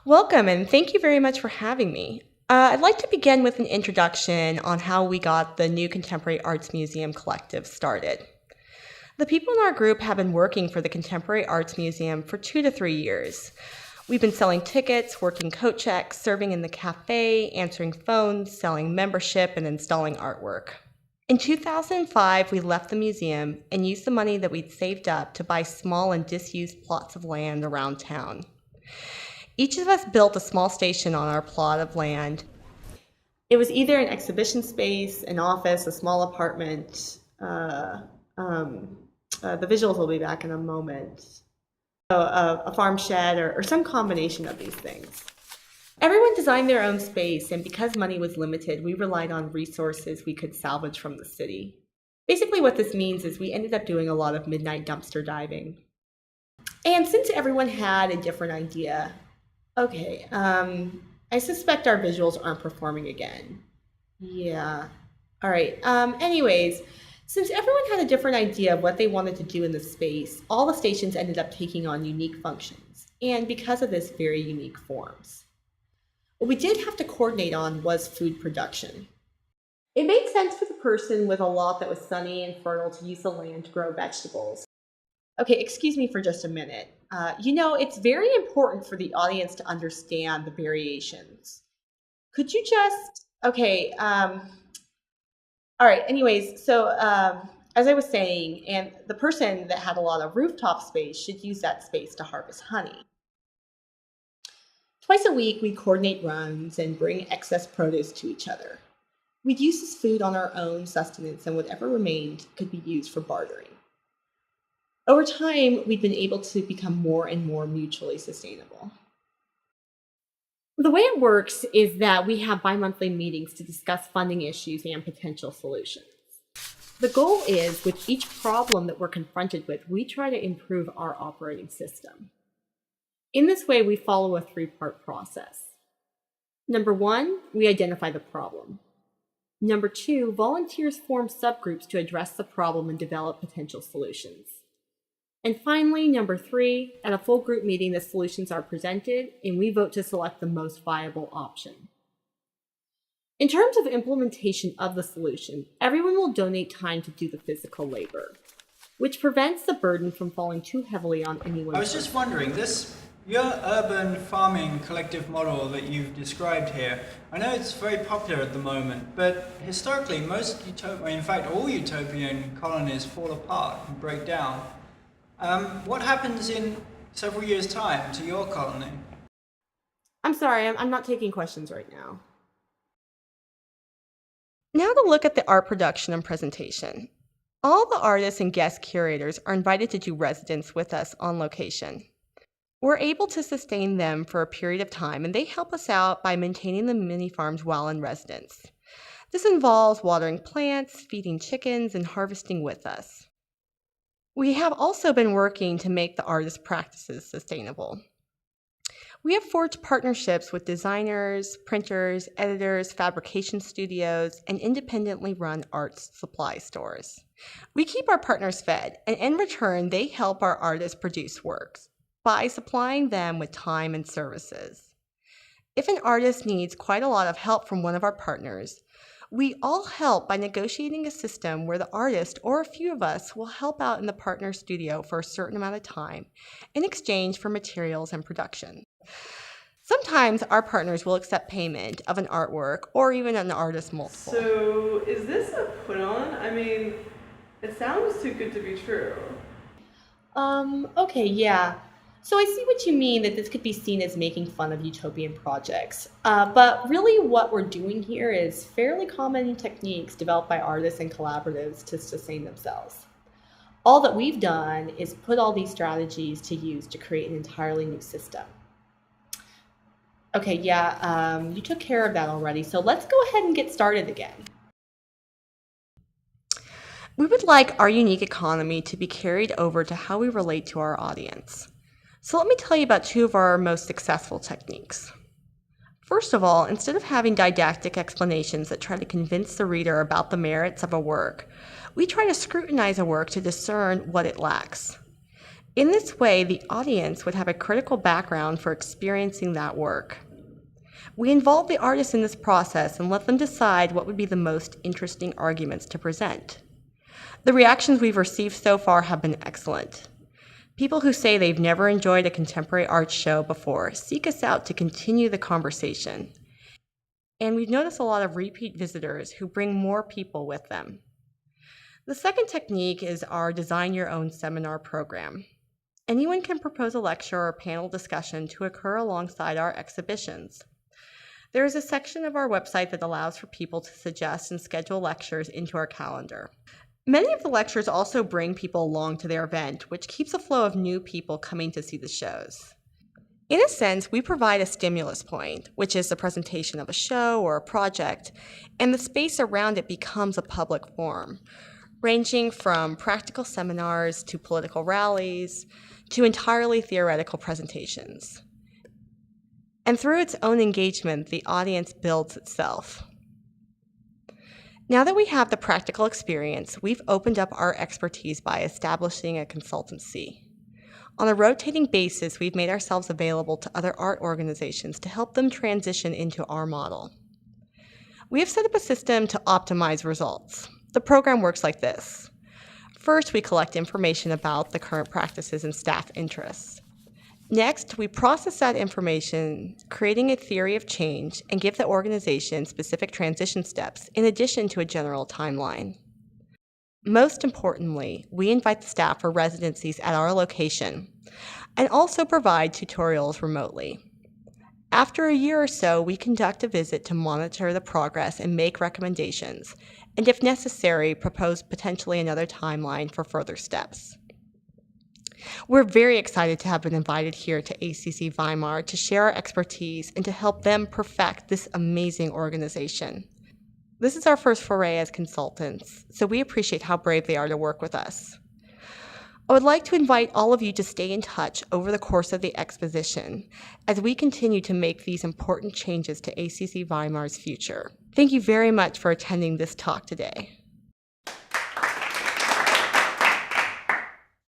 Welcome, and thank you very much for having me. I'd like to begin with an introduction on how we got the New Contemporary Arts Museum Collective started. The people in our group have been working for the Contemporary Arts Museum for 2 to 3 years. We've been selling tickets, working coat checks, serving in the cafe, answering phones, selling membership, and installing artwork. In 2005, we left the museum and used the money that we'd saved up to buy small and disused plots of land around town. Each of us built a small station on our plot of land. It was either an exhibition space, an office, a small apartment. The visuals will be back in a moment. A farm shed or some combination of these things. Everyone designed their own space, and because money was limited, we relied on resources we could salvage from the city. Basically what this means is we ended up doing a lot of midnight dumpster diving. And since everyone had a different idea, okay, I suspect our visuals aren't performing again. Yeah. All right. Anyways, since everyone had a different idea of what they wanted to do in the space, all the stations ended up taking on unique functions, and because of this, very unique forms. What we did have to coordinate on was food production. It made sense for the person with a lot that was sunny and fertile to use the land to grow vegetables. Okay, excuse me for just a minute. It's very important for the audience to understand the variations. Could you just, okay, all right, anyways, so as I was saying, and the person that had a lot of rooftop space should use that space to harvest honey. Twice a week, we coordinate runs and bring excess produce to each other. We'd use this food on our own sustenance, and whatever remained could be used for bartering. Over time, we've been able to become more and more mutually sustainable. The way it works is that we have bi-monthly meetings to discuss funding issues and potential solutions. The goal is, with each problem that we're confronted with, we try to improve our operating system. In this way, we follow a three-part process. Number one, we identify the problem. Number two, volunteers form subgroups to address the problem and develop potential solutions. And finally, number three, at a full group meeting, the solutions are presented and we vote to select the most viable option. In terms of implementation of the solution, everyone will donate time to do the physical labor, which prevents the burden from falling too heavily on anyone. I was just wondering, your urban farming collective model that you've described here, I know it's very popular at the moment, but historically most in fact all utopian colonies fall apart and break down. What happens in several years' time to your colony? I'm sorry, I'm not taking questions right now. Now to look at the art production and presentation. All the artists and guest curators are invited to do residence with us on location. We're able to sustain them for a period of time, and they help us out by maintaining the mini farms while in residence. This involves watering plants, feeding chickens, and harvesting with us. We have also been working to make the artist practices sustainable. We have forged partnerships with designers, printers, editors, fabrication studios, and independently run art supply stores. We keep our partners fed, and in return, they help our artists produce works by supplying them with time and services. If an artist needs quite a lot of help from one of our partners, we all help by negotiating a system where the artist or a few of us will help out in the partner studio for a certain amount of time in exchange for materials and production. Sometimes our partners will accept payment of an artwork or even an artist multiple. So is this a put-on? I mean, it sounds too good to be true. Okay, yeah. So I see what you mean, that this could be seen as making fun of utopian projects. But really what we're doing here is fairly common techniques developed by artists and collaboratives to sustain themselves. All that we've done is put all these strategies to use to create an entirely new system. Okay, yeah, you took care of that already, so let's go ahead and get started again. We would like our unique economy to be carried over to how we relate to our audience. So let me tell you about two of our most successful techniques. First of all, instead of having didactic explanations that try to convince the reader about the merits of a work, we try to scrutinize a work to discern what it lacks. In this way, the audience would have a critical background for experiencing that work. We involve the artists in this process and let them decide what would be the most interesting arguments to present. The reactions we've received so far have been excellent. People who say they've never enjoyed a contemporary art show before seek us out to continue the conversation. And we've noticed a lot of repeat visitors who bring more people with them. The second technique is our Design Your Own seminar program. Anyone can propose a lecture or panel discussion to occur alongside our exhibitions. There is a section of our website that allows for people to suggest and schedule lectures into our calendar. Many of the lectures also bring people along to their event, which keeps a flow of new people coming to see the shows. In a sense, we provide a stimulus point, which is the presentation of a show or a project, and the space around it becomes a public forum, ranging from practical seminars to political rallies to entirely theoretical presentations. And through its own engagement, the audience builds itself. Now that we have the practical experience, we've opened up our expertise by establishing a consultancy. On a rotating basis, we've made ourselves available to other art organizations to help them transition into our model. We have set up a system to optimize results. The program works like this. First, we collect information about the current practices and staff interests. Next, we process that information, creating a theory of change, and give the organization specific transition steps in addition to a general timeline. Most importantly, we invite the staff for residencies at our location and also provide tutorials remotely. After a year or so, we conduct a visit to monitor the progress and make recommendations, and if necessary, propose potentially another timeline for further steps. We're very excited to have been invited here to ACC Weimar to share our expertise and to help them perfect this amazing organization. This is our first foray as consultants, so we appreciate how brave they are to work with us. I would like to invite all of you to stay in touch over the course of the exposition as we continue to make these important changes to ACC Weimar's future. Thank you very much for attending this talk today.